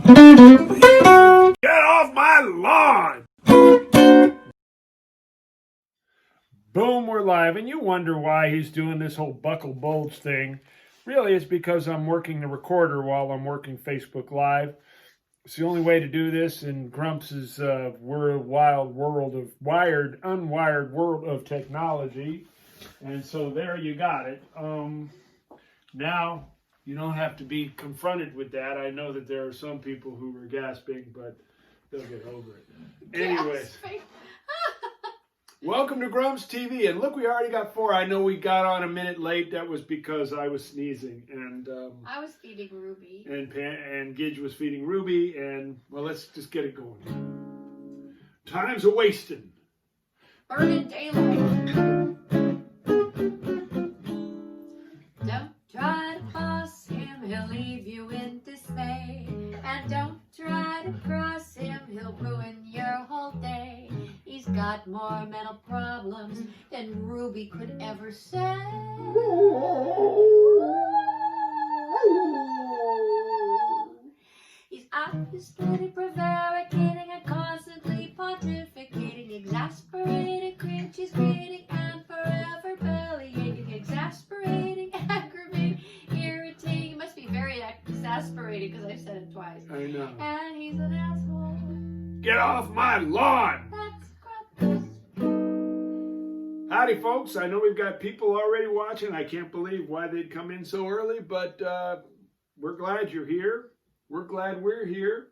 Get off my lawn! Boom, we're live, and you wonder why he's doing this whole buckle bulge thing. Really, it's because I'm working the recorder while I'm working Facebook Live. It's the only way to do this in Grumps' wild world of unwired world of technology. And so there you got it. Now, you don't have to be confronted with that. I know that there are some people who are gasping, but they'll get over it. Anyways. Welcome to GrumpsTV, and look, we already got 4. I know we got on a minute late. That was because I was sneezing, and I was feeding Ruby, and Gidget was feeding Ruby, and well, let's just get it going. Time's a wasting. Burning daylight. Don't try to boss him; he'll leave you in dismay. And don't try to cross him; he'll ruin your whole day. He's got more mental problems than Ruby could ever say. He's obviously prevaricating and constantly pontificating, exasperating, cringe, greeting, and forever bellyaching, exasperating, aggravating, irritating. He must be very exasperating because I've said it twice. I know. And he's an asshole. Get off my lawn! Howdy, folks. I know we've got people already watching. I can't believe why they'd come in so early, but we're glad you're here. We're glad we're here.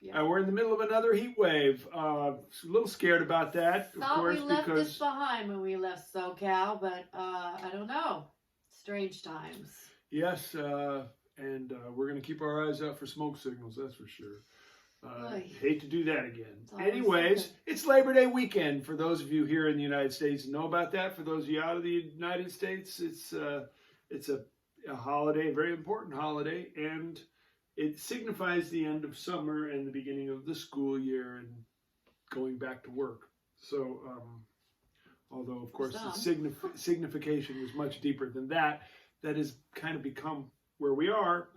Yeah. We're in the middle of another heat wave. A little scared about that, of Thought course, we left because this behind when we left SoCal, but I don't know. Strange times. yes, and we're going to keep our eyes out for smoke signals. That's for sure. Hate to do that again. Anyways, it's Labor Day weekend. For those of you here in the United States know about that. For those of you out of the United States, it's a holiday, a very important holiday, and it signifies the end of summer and the beginning of the school year and going back to work. So, although of course the signification is much deeper than that, that has kind of become where we are.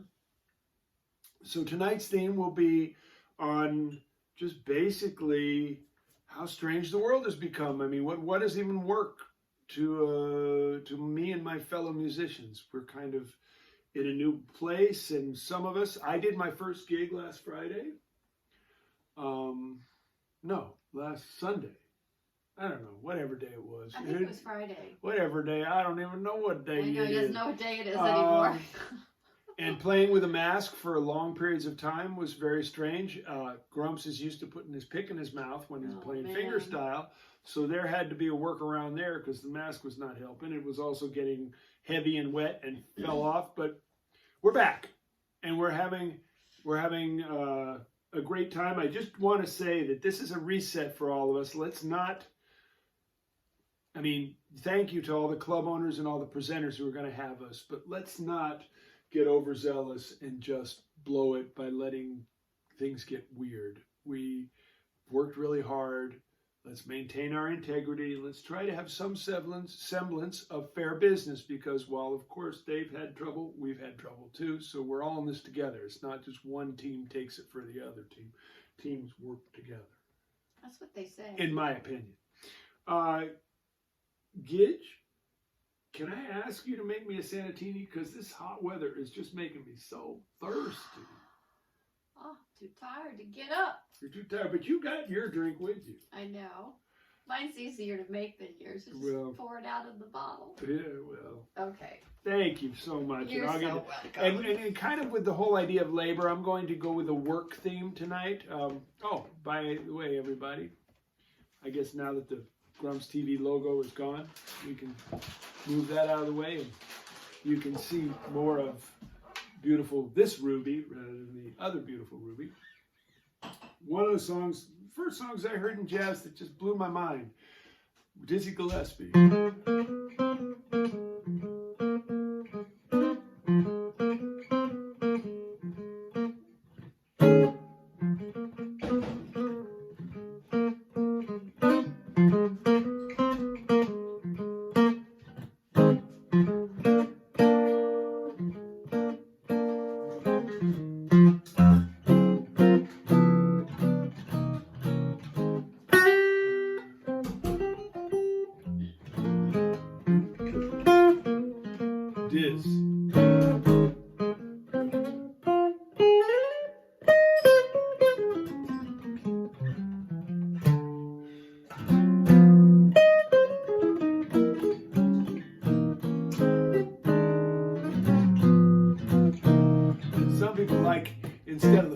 So tonight's theme will be on just basically how strange the world has become. I mean, what does even work to me and my fellow musicians? We're kind of in a new place, and some of us, I did my first gig last Friday. No, last Sunday. I don't know, whatever day it was. I think it was Friday. Whatever day, I don't even know what day it is. I know, he doesn't know what day it is anymore. And playing with a mask for long periods of time was very strange. Grumps is used to putting his pick in his mouth when he's playing fingerstyle. So there had to be a workaround there because the mask was not helping. It was also getting heavy and wet and fell off. But we're back, and we're having a great time. I just want to say that this is a reset for all of us. Let's not, I mean, thank you to all the club owners and all the presenters who are going to have us, but let's not get overzealous and just blow it by letting things get weird. We worked really hard. Let's maintain our integrity. Let's try to have some semblance of fair business, because while, of course, Dave had trouble, we've had trouble too. So we're all in this together. It's not just one team takes it for the other team. Teams work together. That's what they say. In my opinion. Gidget, can I ask you to make me a Sanatini? Because this hot weather is just making me so thirsty. Oh, too tired to get up. You're too tired, but you got your drink with you. I know. Mine's easier to make than yours. Just pour it out of the bottle. Yeah, well. Okay. Thank you so much. You're so welcome. And kind of with the whole idea of labor, I'm going to go with a work theme tonight. By the way, everybody, I guess now that the GrumpsTV logo is gone, we can move that out of the way, and you can see more of this Ruby rather than the other beautiful Ruby. One of the first songs I heard in jazz that just blew my mind, Dizzy Gillespie.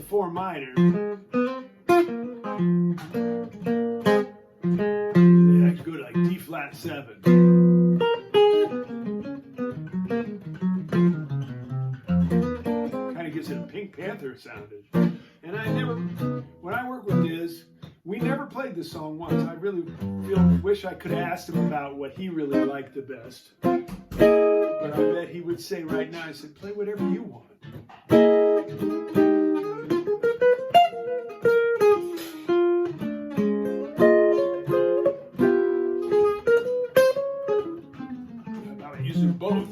the 4 minor. Yeah, go to like D flat 7. Kind of gives it a Pink Panther soundage. And when I work with Diz, we never played this song once. I really wish I could have asked him about what he really liked the best. But I bet he would say right now, I said, play whatever you want. How about I use them both?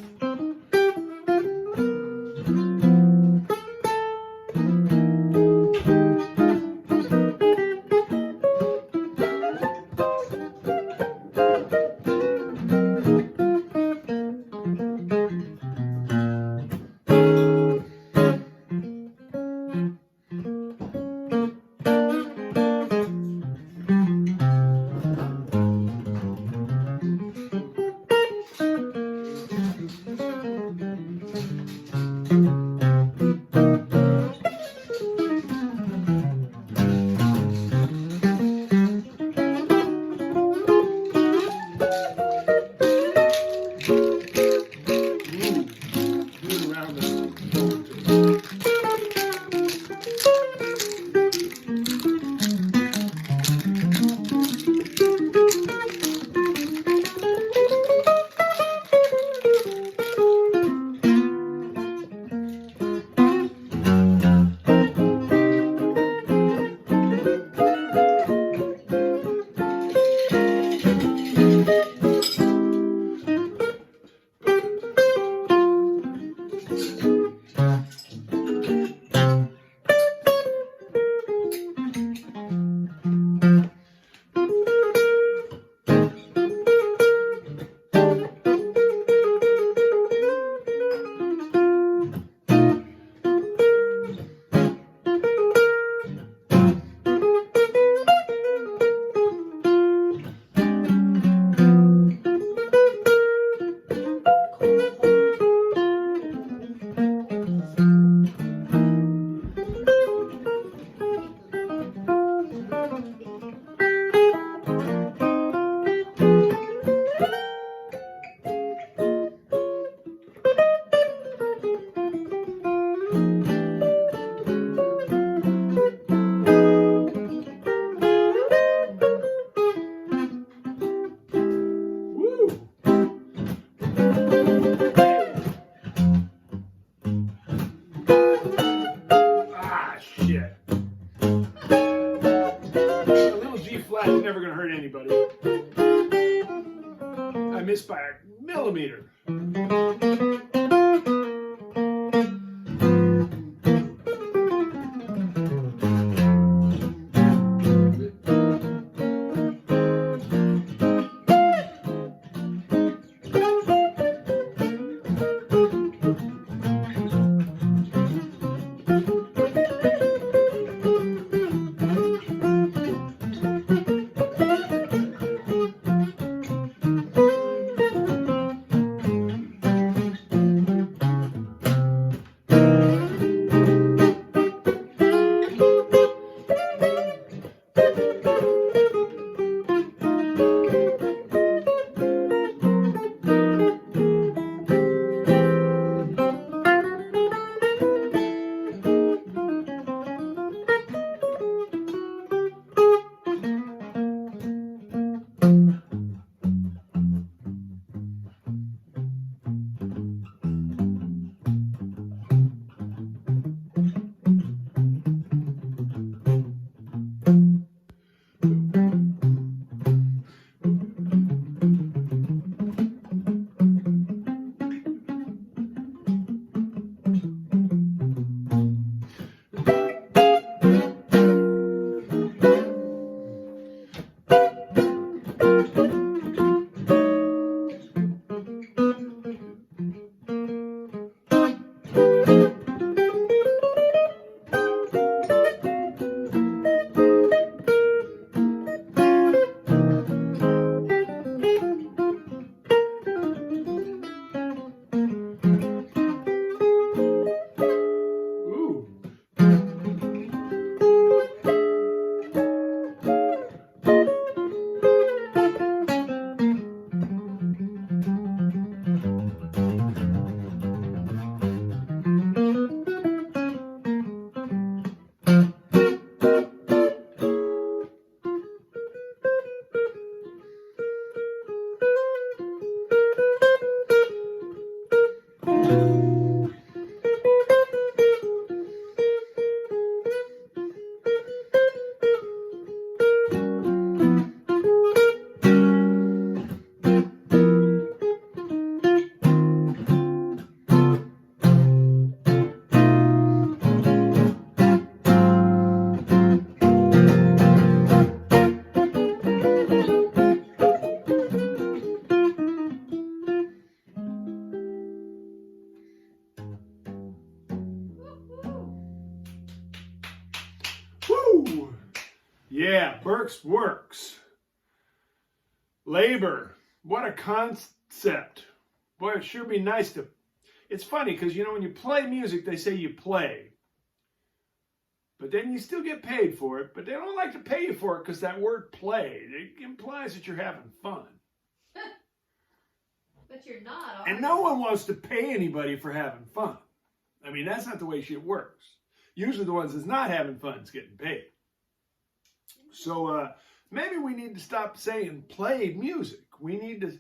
Never gonna hurt anybody. I missed by a millimeter. Yeah, Burke's Works. Labor. What a concept. Boy, it sure be nice to... It's funny because, you know, when you play music, they say you play. But then you still get paid for it. But they don't like to pay you for it because that word play, it implies that you're having fun. But you're not, And no one wants to pay anybody for having fun. I mean, that's not the way shit works. Usually the ones that's not having fun is getting paid. So maybe we need to stop saying play music. We need to,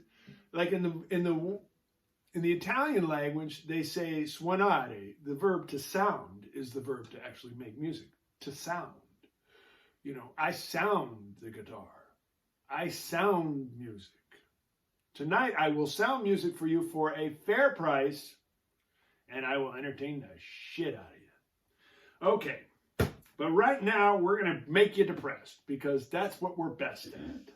like in the Italian language, they say suonare. The verb to sound is the verb to actually make music. To sound. You know, I sound the guitar. I sound music. Tonight I will sound music for you for a fair price, and I will entertain the shit out of you. Okay, but right now we're going to make you depressed because that's what we're best at.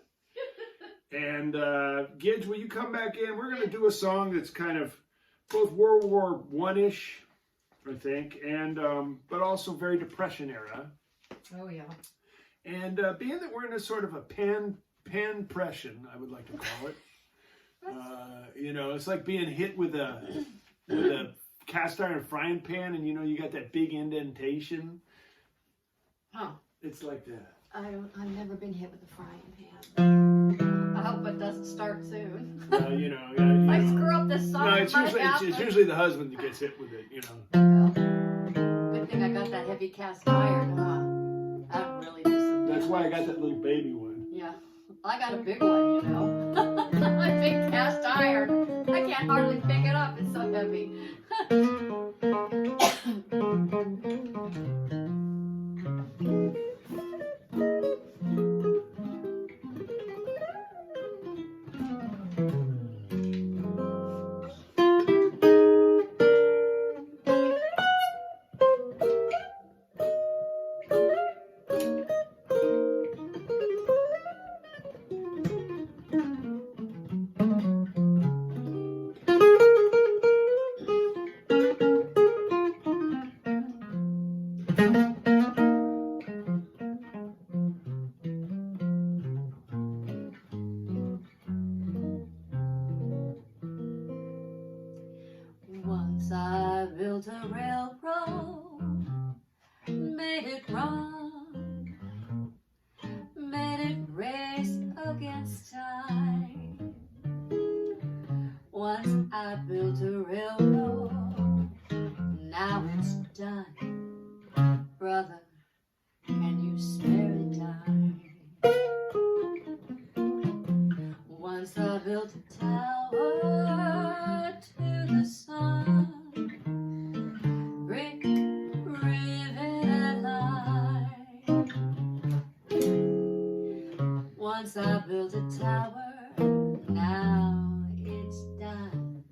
And Gidge, will you come back in? We're going to do a song that's kind of both World War I-ish, I think, and but also very Depression era. Oh, yeah. And being that we're in a sort of a pan-pression, I would like to call it. You know, it's like being hit with a cast iron frying pan, and you know you got that big indentation. Huh? It's like that. I've never been hit with a frying pan. I hope it doesn't start soon. You know, If I screw up this song, no, it's usually the husband that gets hit with it. You know. Well, good thing I got that heavy cast iron, huh? That really does some That's why I damage. got that little baby one. Yeah, I got a big one, you know. A big cast iron. I can't hardly pick it up. It's so heavy. Once I built a railroad, made it run, made it race against time. Once I built a railroad, now it's done. Brother, can you spare a dime? Once I built a tower to the sun, brick, rivet, and lime. Once I built a tower, now it's done.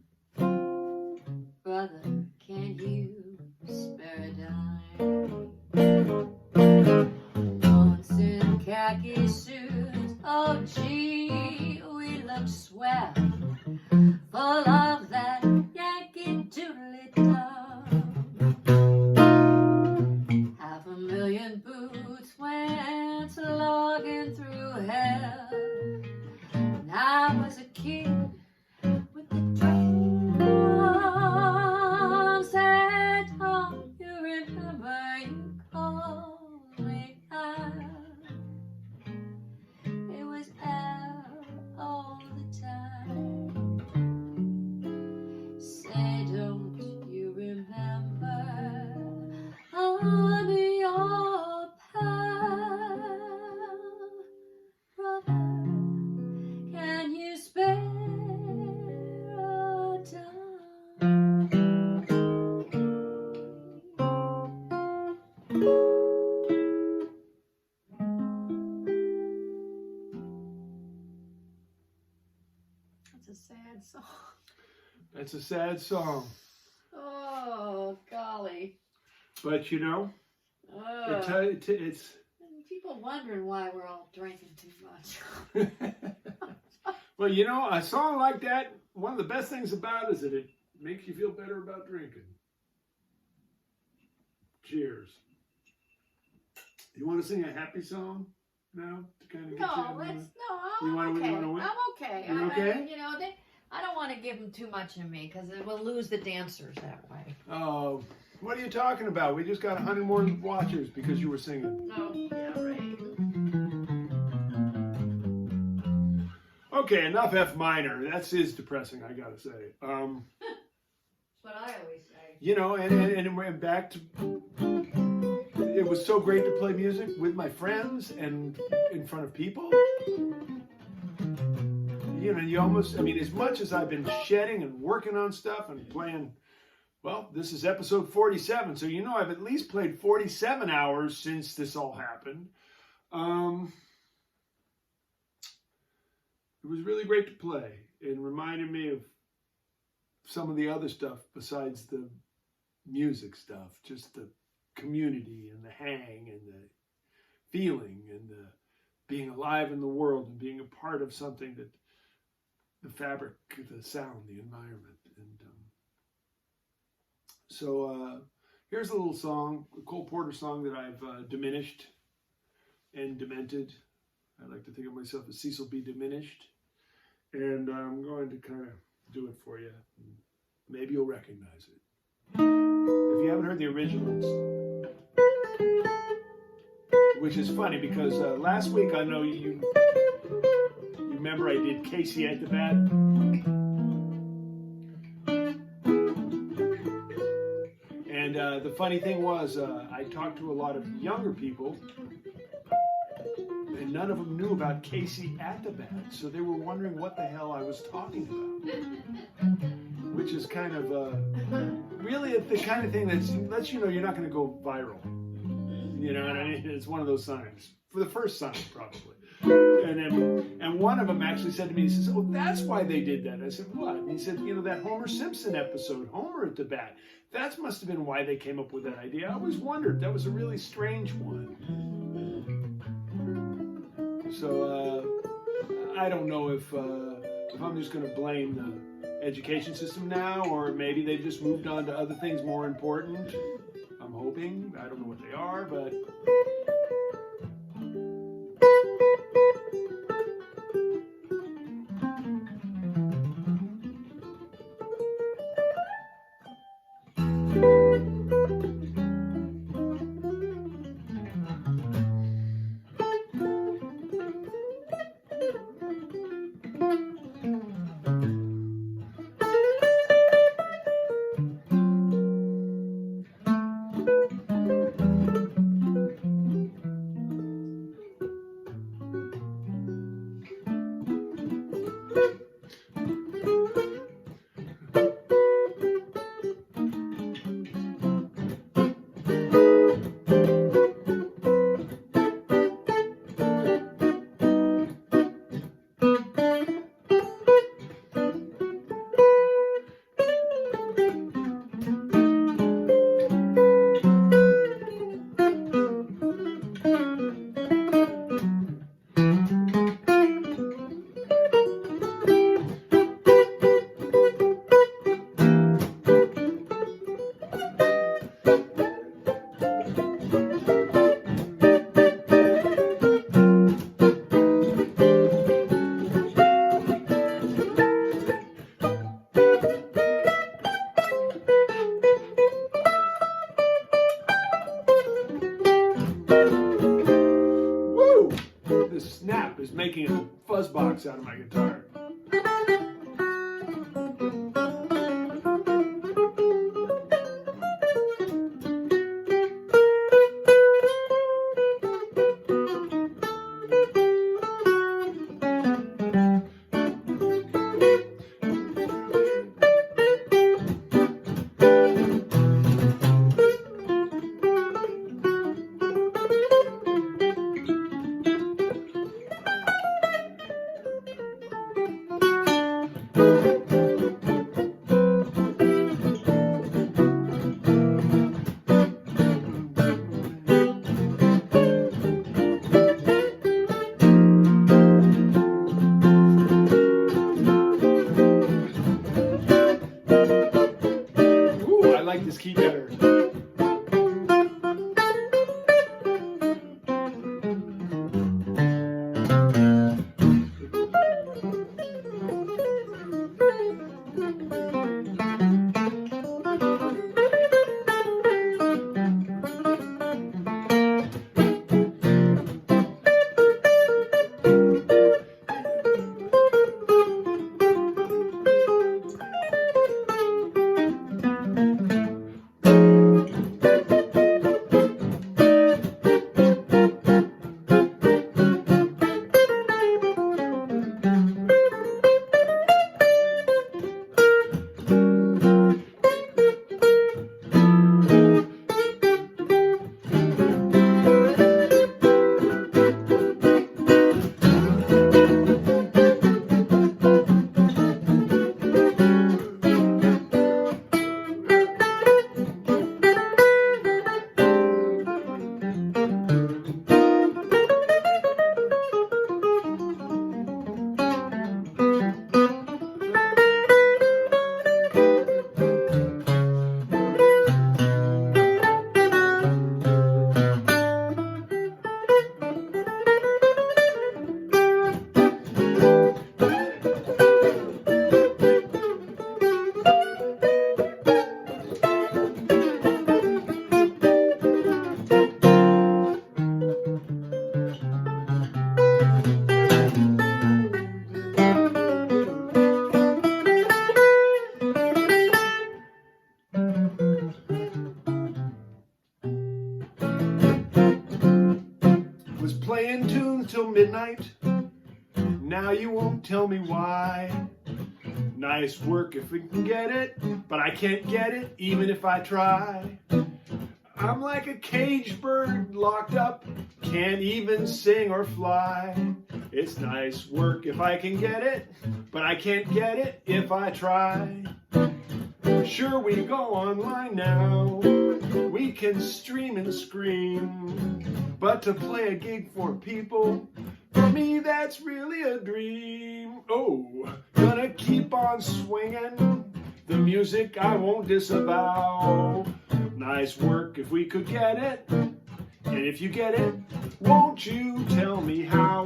Brother, can you spare a dime? Once in khaki suits, oh gee, we look swell, full of that Yankee doodly-dum. 500,000 boots went slogging through hell, and I was a kid with the drums. Said, Tom, you remember you called me out. It was out all the time. Say, don't you remember I'm your pal? Brother, can you spare a dime? That's a sad song. That's a sad song. Oh, golly. But you know, it's People wondering why we're all drinking too much. well, you know, a song like that, one of the best things about it is that it makes you feel better about drinking. Cheers. You want to sing a happy song? No, to kind of get No, you. I'm You okay. wanna win? I'm okay. You're okay? You know, I don't want to give them too much of me because we'll lose the dancers that way. Oh, what are you talking about? We just got 100 more watchers because you were singing. Oh, yeah, right. Okay, enough F minor. That is depressing, I gotta say. That's what I always say. You know, and back to. It was so great to play music with my friends and in front of people. You know, you almost, I mean, as much as I've been shedding and working on stuff and playing, well, this is episode 47, so you know I've at least played 47 hours since this all happened. It was really great to play. It reminded me of some of the other stuff besides the music stuff, just the community and the hang and the feeling and the being alive in the world and being a part of something that the fabric, the sound, the environment. And so here's a little song, a Cole Porter song that I've diminished and demented. I like to think of myself as Cecil B. Diminished. And I'm going to kind of do it for you. Maybe you'll recognize it. If you haven't heard the originals, which is funny because last week I know you remember I did Casey at the Bat. And the funny thing was I talked to a lot of younger people and none of them knew about Casey at the Bat. So they were wondering what the hell I was talking about. Which is kind of really the kind of thing that lets you know you're not going to go viral. You know what I mean? It's one of those signs. For the first sign, probably. And one of them actually said to me, he says, "Oh, that's why they did that." I said, "What?" And he said, "You know, that Homer Simpson episode, Homer at the Bat. That must have been why they came up with that idea. I always wondered. That was a really strange one." So I don't know if I'm just going to blame the education system now, or maybe they've just moved on to other things more important. I'm hoping. I don't know what they are, but... making a fuzz box out of my guitar. Was playing tunes till midnight. Now you won't tell me why. Nice work if we can get it, but I can't get it even if I try. I'm like a caged bird locked up, can't even sing or fly. It's nice work if I can get it, but I can't get it if I try. Sure, we go online now, we can stream and scream, but to play a gig for people, for me that's really a dream. Oh, gonna keep on swinging, the music I won't disavow. Nice work if we could get it, and if you get it, won't you tell me how?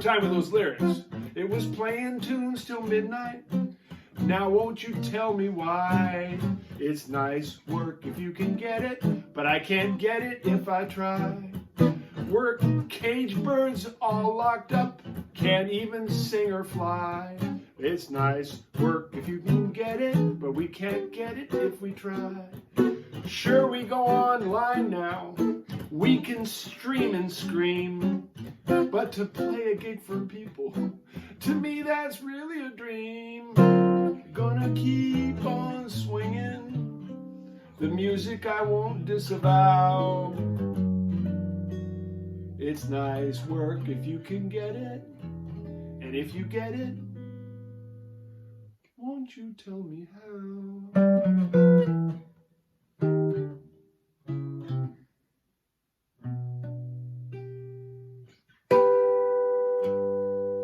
Time with those lyrics. It was playing tunes till midnight. Now won't you tell me why? It's nice work if you can get it, but I can't get it if I try. Work caged birds all locked up, can't even sing or fly. It's nice work if you can get it, but we can't get it if we try. Sure, we go online now, we can stream and scream, but to play a gig for people, to me that's really a dream. Gonna keep on swinging, the music I won't disavow. It's nice work if you can get it, and if you get it, won't won't you tell me how?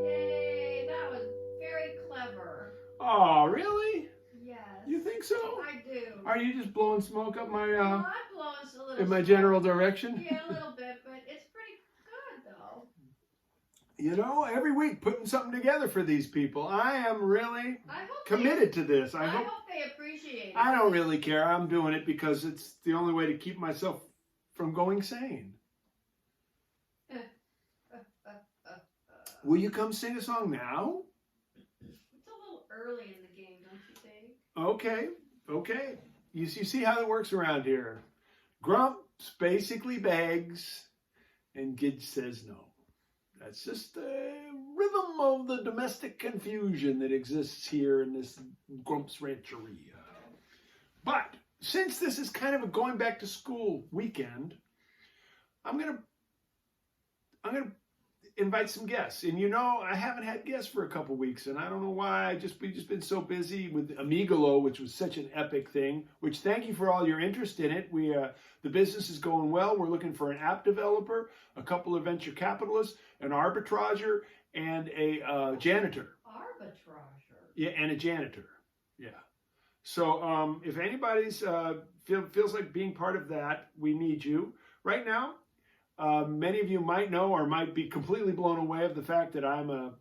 Yay, that was very clever. Oh, really? Yes. You think so? I do. Are you just blowing smoke up my, Well, I'm blowing a little in my smoke. general direction? Yeah, a little bit, but it's pretty good, though. You know, every week putting something together for these people. I am really I hope committed to this. I hope they appreciate it. I don't really care. I'm doing it because it's the only way to keep myself from going sane. Will you come sing a song now? It's a little early in the game, don't you think? Okay. You see how it works around here. Grumps basically begs, and Gidget says no. That's just the rhythm of the domestic confusion that exists here in this Grumps Rancheria. But since this is kind of a going back to school weekend, I'm gonna invite some guests. And you know, I haven't had guests for a couple weeks, and I don't know why. We've just been so busy with Amigalo, which was such an epic thing. Which thank you for all your interest in it. The business is going well. We're looking for an app developer, a couple of venture capitalists, an arbitrager, and a janitor. Arbitrager. Yeah, and a janitor. Yeah. So if anybody's feels like being part of that, we need you. Right now, many of you might know or might be completely blown away of the fact that I'm a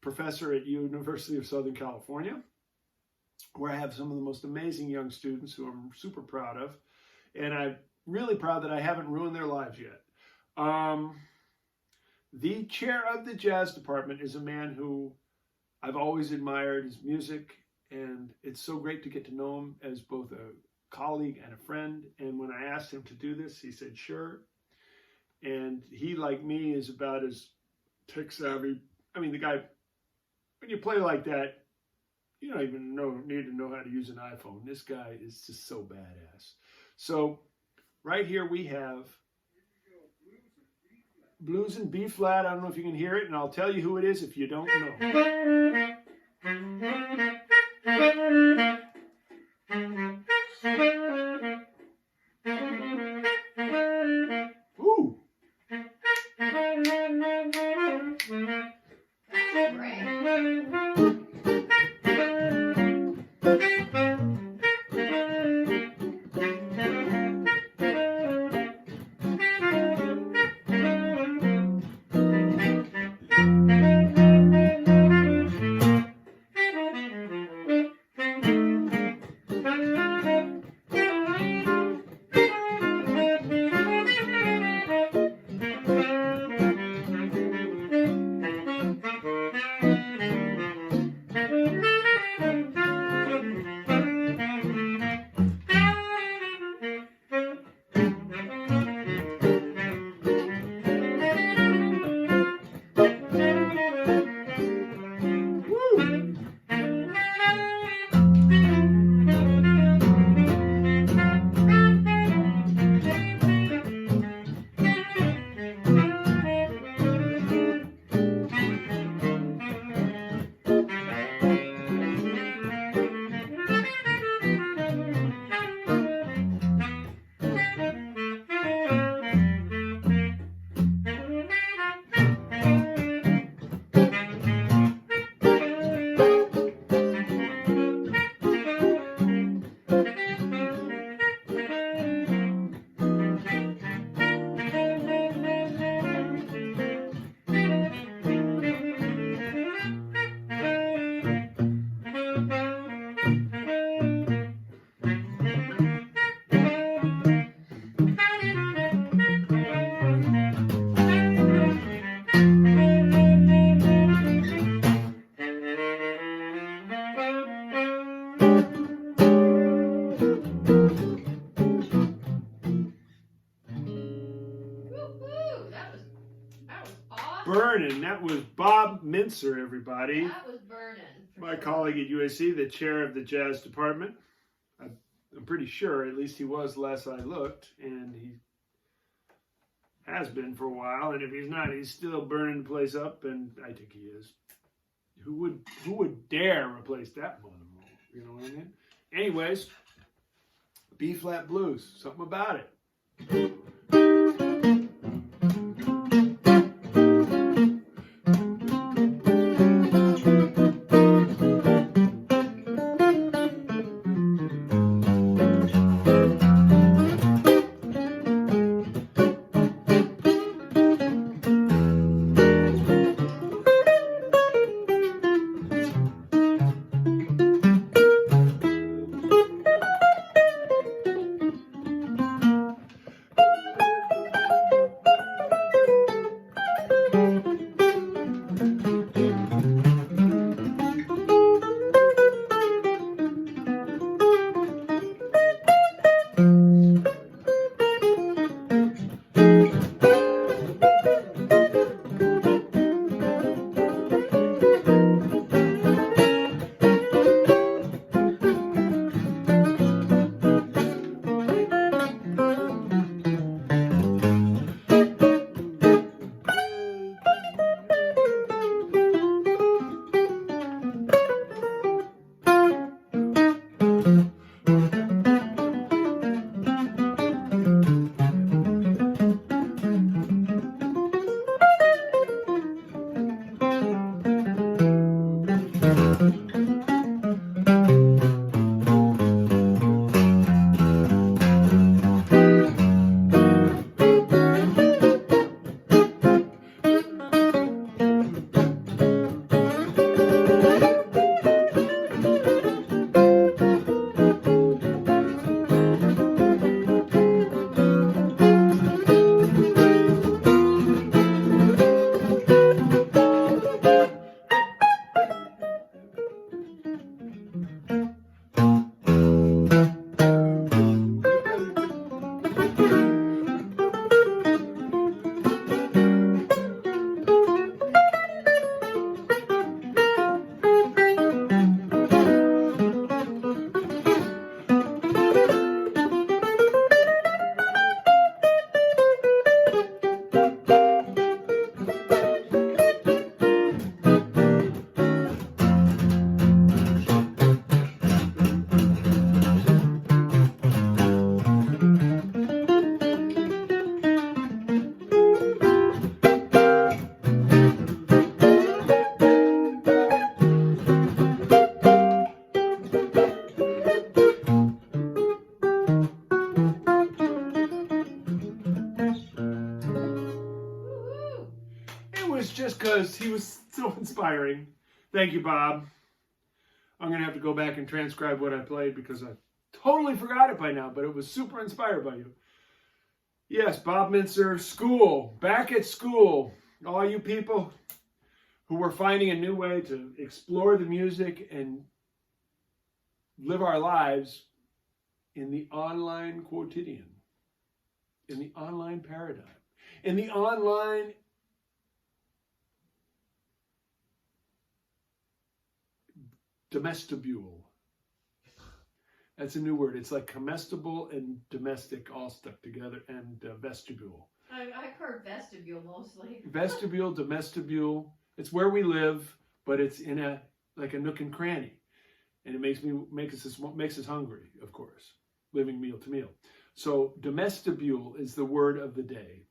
professor at University of Southern California, where I have some of the most amazing young students who I'm super proud of. And I'm really proud that I haven't ruined their lives yet. The chair of the jazz department is a man who I've always admired his music, and it's so great to get to know him as both a colleague and a friend. And when I asked him to do this, he said, sure. And he, like me, is about as tech savvy. I mean, the guy, when you play like that, you don't even need to know how to use an iPhone. This guy is just so badass. So right here we have Blues in B flat. I don't know if you can hear it, and I'll tell you who it is if you don't know. Ooh. Burnin'. That was Bob Mintzer, everybody. That was burning. My colleague at USC, the chair of the jazz department. I'm pretty sure, at least he was last I looked, and he has been for a while. And if he's not, he's still burning the place up, and I think he is. Who would dare replace that mother? You know what I mean? Anyways, B-flat blues, something about it. Just because he was so inspiring. Thank you, Bob. I'm going to have to go back and transcribe what I played because I totally forgot it by now, but it was super inspired by you. Yes, Bob Mintzer, school, back at school. All you people who were finding a new way to explore the music and live our lives in the online quotidian, in the online paradigm, in the online domestibule. That's a new word. It's like comestible and domestic all stuck together, and vestibule. I've heard vestibule mostly. Vestibule, domestibule. It's where we live, but it's in a like a nook and cranny, and it makes us hungry, of course, living meal to meal. So domestibule is the word of the day.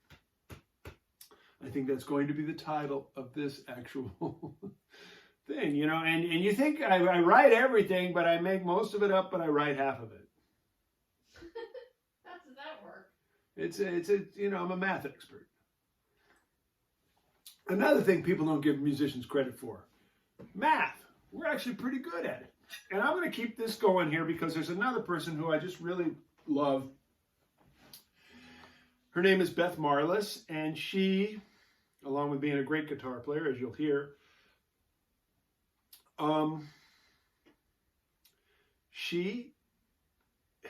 I think that's going to be the title of this actual thing, you know, and you think I write everything, but I make most of it up, but I write half of it. How does that work? It's you know, I'm a math expert. Another thing people don't give musicians credit for, math. We're actually pretty good at it. And I'm going to keep this going here because there's another person who I just really love. Her name is Beth Marlis, and she, along with being a great guitar player, as you'll hear, she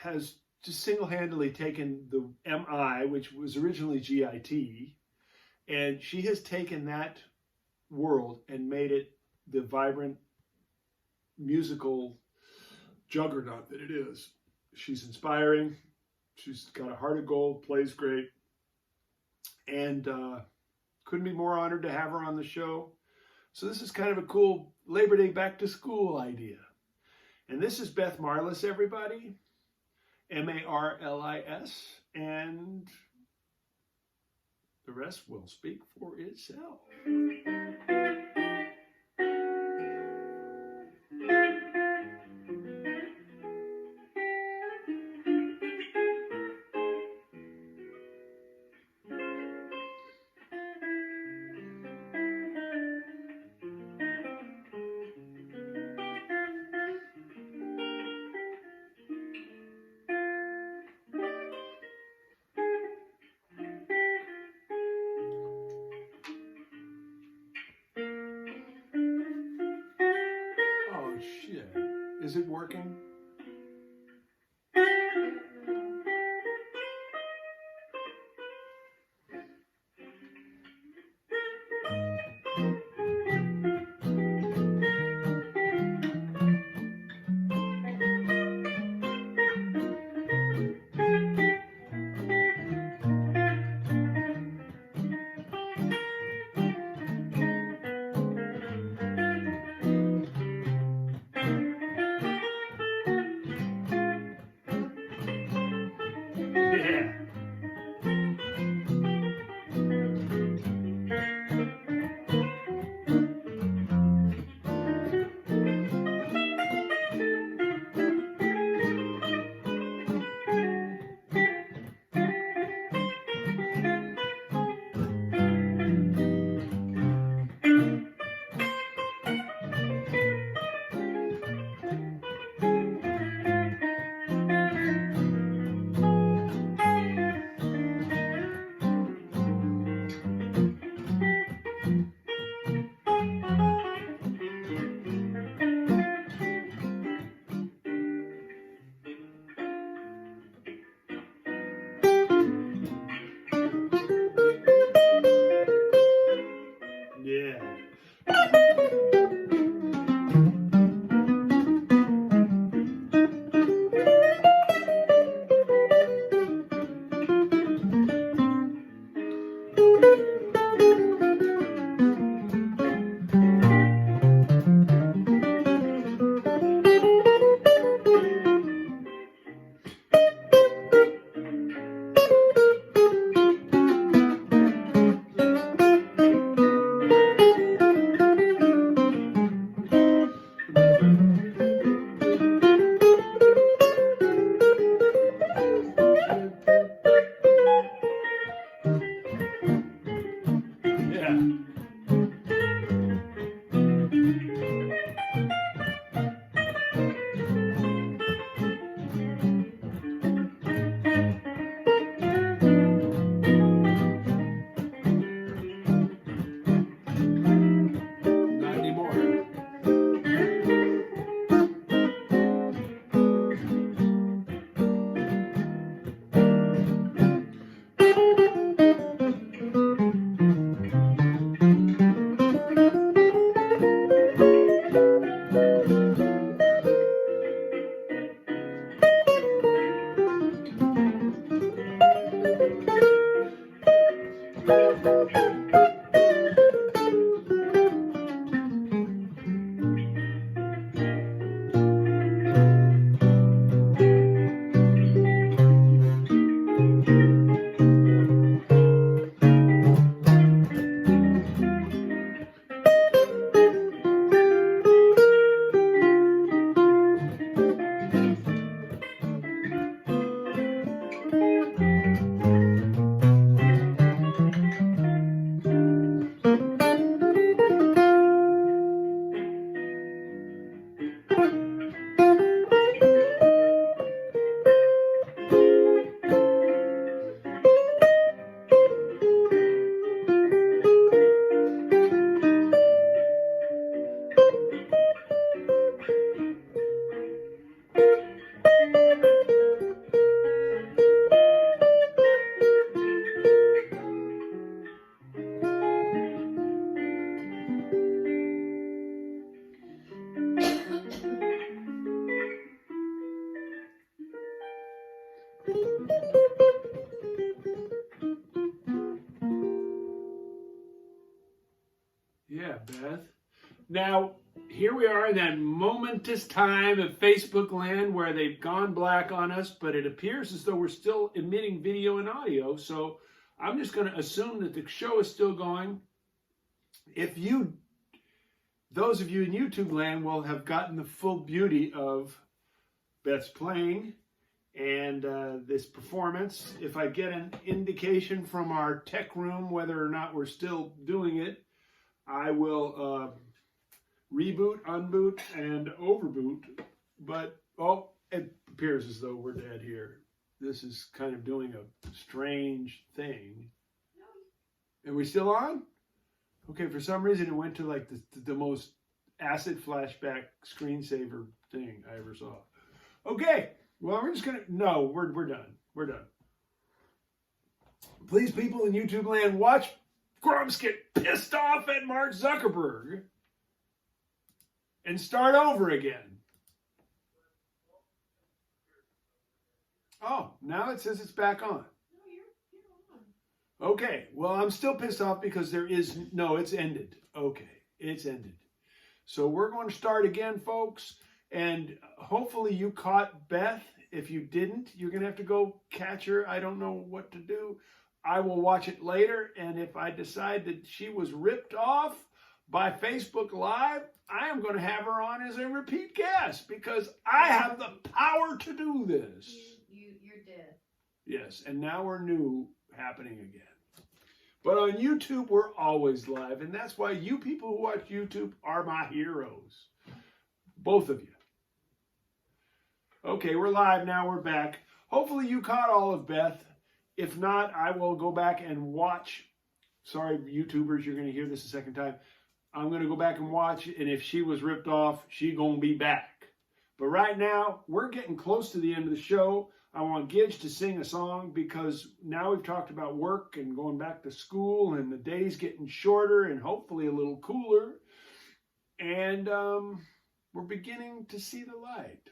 has just single-handedly taken the MI, which was originally GIT, and she has taken that world and made it the vibrant musical juggernaut that it is. She's inspiring. She's got a heart of gold, plays great, and couldn't be more honored to have her on the show. So this is kind of a cool Labor Day back to school idea. And this is Beth Marlis, everybody. M-A-R-L-I-S. And the rest will speak for itself. Oh, shit. Is it working? Yeah. Yeah. Yeah. Not anymore. Yeah, Beth. Now, here we are in that momentous time of Facebook land where they've gone black on us, but it appears as though we're still emitting video and audio. So I'm just going to assume that the show is still going. Those of you in YouTube land will have gotten the full beauty of Beth's playing and this performance. If I get an indication from our tech room whether or not we're still doing it, I will reboot, unboot, and overboot. But, oh, it appears as though we're dead here. This is kind of doing a strange thing. Are we still on? Okay, for some reason it went to like the most acid flashback screensaver thing I ever saw. Okay, well, we're just gonna, no, we're done. We're done. Please, people in YouTube land, watch Grumps get pissed off at Mark Zuckerberg and start over again. Oh, now it says it's back on. Okay, well, I'm still pissed off because it's ended. Okay, it's ended. So we're going to start again, folks, and hopefully you caught Beth. If you didn't, you're going to have to go catch her. I don't know what to do. I will watch it later, and if I decide that she was ripped off by Facebook Live, I am going to have her on as a repeat guest because I have the power to do this. You're dead. Yes, and now we're new happening again. But on YouTube, we're always live, and that's why you people who watch YouTube are my heroes. Both of you. Okay, we're live now. We're back. Hopefully you caught all of Beth. If not, I will go back and watch. Sorry, YouTubers, you're going to hear this a second time. I'm going to go back and watch, and if she was ripped off, she going to be back. But right now, we're getting close to the end of the show. I want Gidge to sing a song because now we've talked about work and going back to school and the days getting shorter and hopefully a little cooler. And we're beginning to see the light.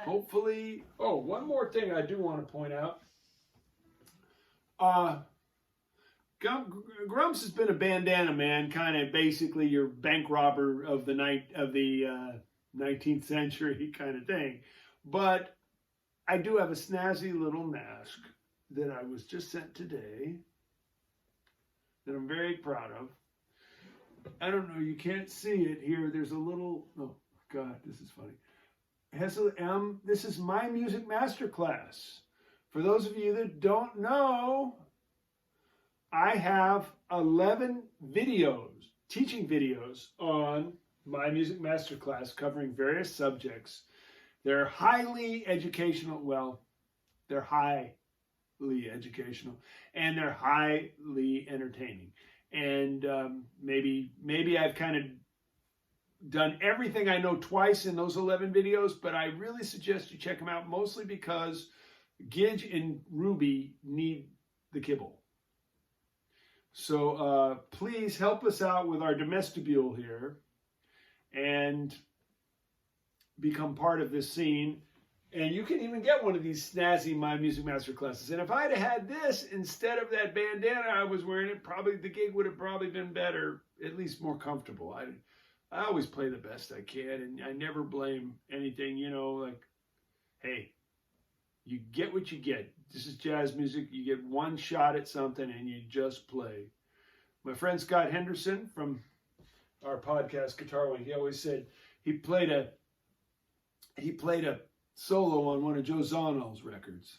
Hopefully. Oh, one more thing I do want to point out. Grumps has been a bandana man, kind of basically your bank robber of the 19th century kind of thing. But I do have a snazzy little mask that I was just sent today that I'm very proud of. I don't know, you can't see it here. There's a little, oh God, this is funny. This is my music masterclass. For those of you that don't know, I have 11 videos, teaching videos on my music masterclass covering various subjects. They're highly educational. Well, they're highly educational and they're highly entertaining. And maybe I've kind of done everything I know twice in those 11 videos, but I really suggest you check them out, mostly because Gidge and Ruby need the kibble. So please help us out with our Domestibule here and become part of this scene. And you can even get one of these snazzy My Music Master classes. And if I'd had this instead of that bandana I was wearing, the gig would have probably been better, at least more comfortable. I always play the best I can, and I never blame anything, you know, like, hey, you get what you get. This is jazz music. You get one shot at something and you just play. My friend Scott Henderson from our podcast Guitar Wing, he always said he played a solo on one of Joe Zawinul's records.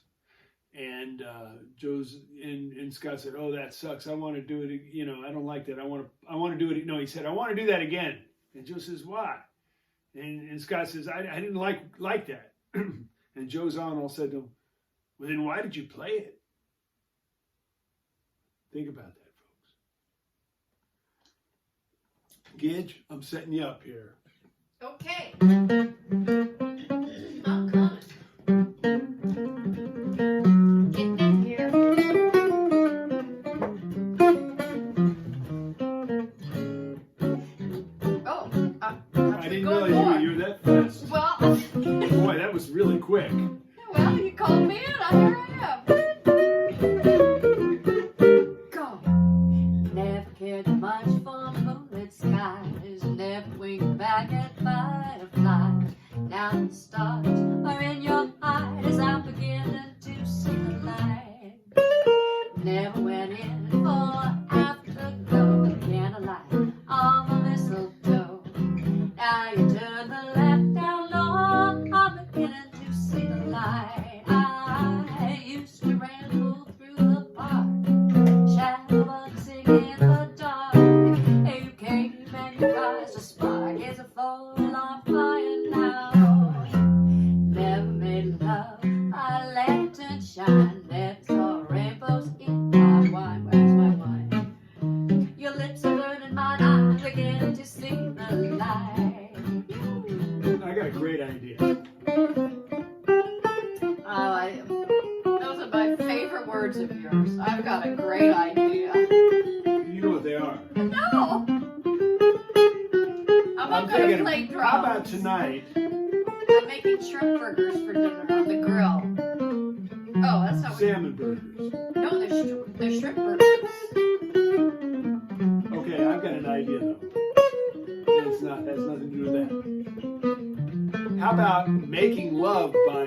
And Scott said, "Oh, that sucks. I want to do it. You know, I don't like that. I want to do it." No, he said, "I want to do that again." And Joe says, "Why?" And Scott says, "I didn't like that." And Joe Zawinul said to him, "Well, then why did you play it?" Think about that, folks. Gidge, I'm setting you up here. Okay. I'm coming. Getting in here. Oh, I didn't realize you were that fast. Well, Boy, that was really quick. well, you called me in. Here I am. Go. Never cared much for moonlit skies. Never waited the stars are in your eyes. I'm beginning to see the light. Never went in for afterglow. The candlelight on the mistletoe. Now you turn the lamp down low. I'm beginning to see the light. I used to ramble through the park, shadowboxing in the dark. You came and you caused a spark. It's a full on fire now. Never made love by lantern shine. Never saw rainbows in my wine. Where's my wine? Your lips are burning mine. I'm beginning to see the light. I got a great idea. Those are my favorite words of yours. I've got a great idea. You know what they are. No! I'm not going to play drums. How about tonight? I'm making shrimp burgers for dinner on the grill. Oh, that's not Salmon burgers. No, they're shrimp burgers. Okay, I've got an idea though. It's not has nothing to do with that. How about making love by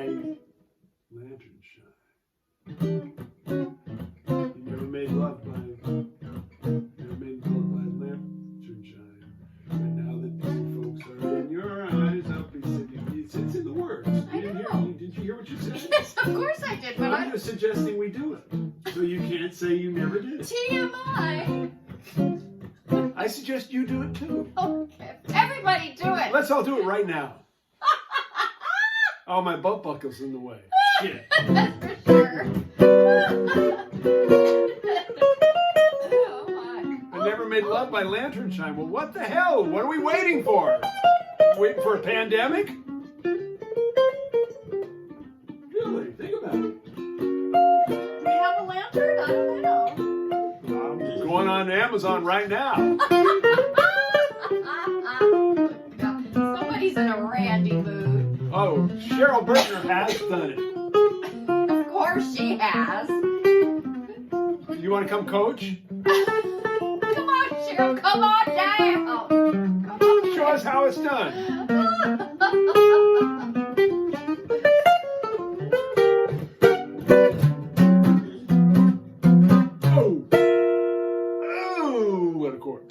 lantern shine? You never made love by lantern shine. But now that these folks are in your eyes, I'll be singing. It's in the words. Did you hear what you said? Yes, of course I did, but I'm just suggesting we do it. So you can't say you never did. TMI! I suggest you do it too. Okay. Everybody do it! Let's all do it right now. Oh, my belt buckle's in the way. Shit. That's for sure. Oh my. I never made love by lantern shine. Well, what the hell? What are we waiting for? Waiting for a pandemic? Really? Think about it. We have a lantern? I don't know. I'm going on Amazon right now. Somebody's in a randy mood. Oh, Cheryl Bertner has done it. Of course she has. You want to come coach? Come on, Cheryl. Come on down. Come on. Show us how it's done. Oh. Oh, what a chord.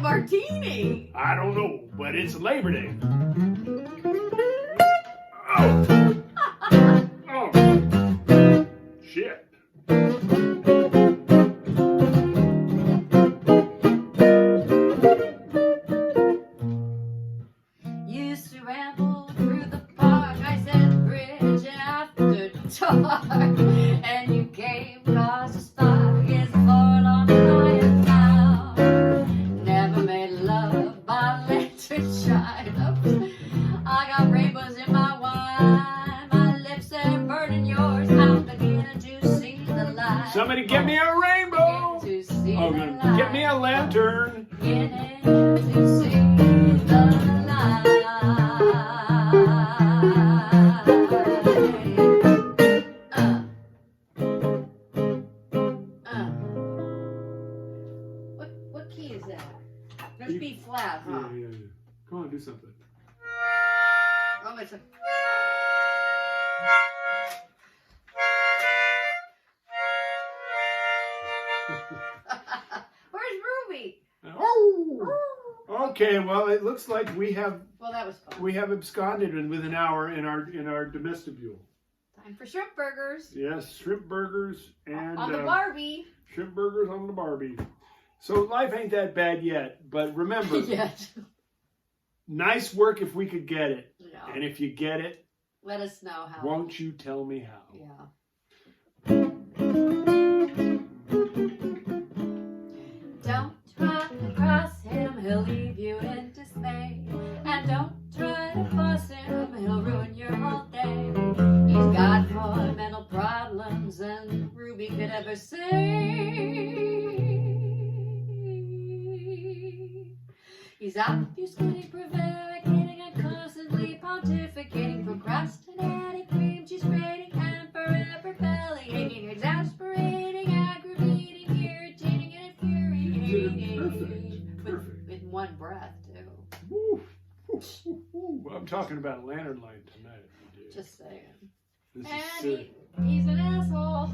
Martini. I don't know, but it's Labor Day. Oh. Oh. Shit. Used to ramble through the park. I said bridge after dark, and you came across a spark. It's falling on fire now. Never made love by lantern shine. I got rainbows in my wine. My lips are burning yours. I'm beginning to see the light. Somebody get me a rainbow. To see Oh, the good. Get me a lantern. Beginning to see the light. What key is that? That's B flat, huh? Yeah. Come on, do something. Oh, it's a... Where's Ruby? Oh. Okay, well, it looks like we have Well, that was fun. we have absconded with an hour in our Domestibule. Time for shrimp burgers. Yes, shrimp burgers and On the Barbie. shrimp burgers on the Barbie. So life ain't that bad yet, but remember, Yes. Nice work if we could get it. No. And if you get it, Let us know how. won't you tell me how? Yeah. Don't try to cross him, he'll leave you in dismay. And don't try to fuss him, he'll ruin your whole day. He's got more mental problems than Ruby could ever say. He's obfuscating, prevaricating, and constantly pontificating, procrastinating, cream cheese grating, and forever belly aching, exasperating, aggravating, irritating, and infuriating. Perfect. In one breath, too. Woo. I'm talking about a lantern light tonight. Dude. Just saying. This is And silly. he's an asshole.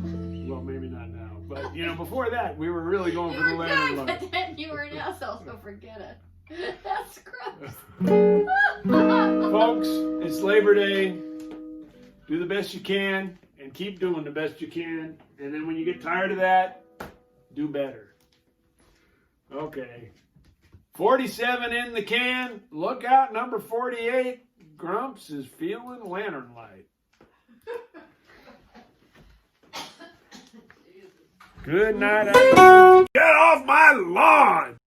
Well, maybe not now. But, before that, we were really going You for the were lantern good, light. but then you were an asshole, so forget it. That's gross. Folks, it's Labor Day. Do the best you can and keep doing the best you can. And then when you get tired of that, do better. Okay. 47 in the can. Look out, number 48. Grumps is feeling lantern light. Good night. Get off my lawn!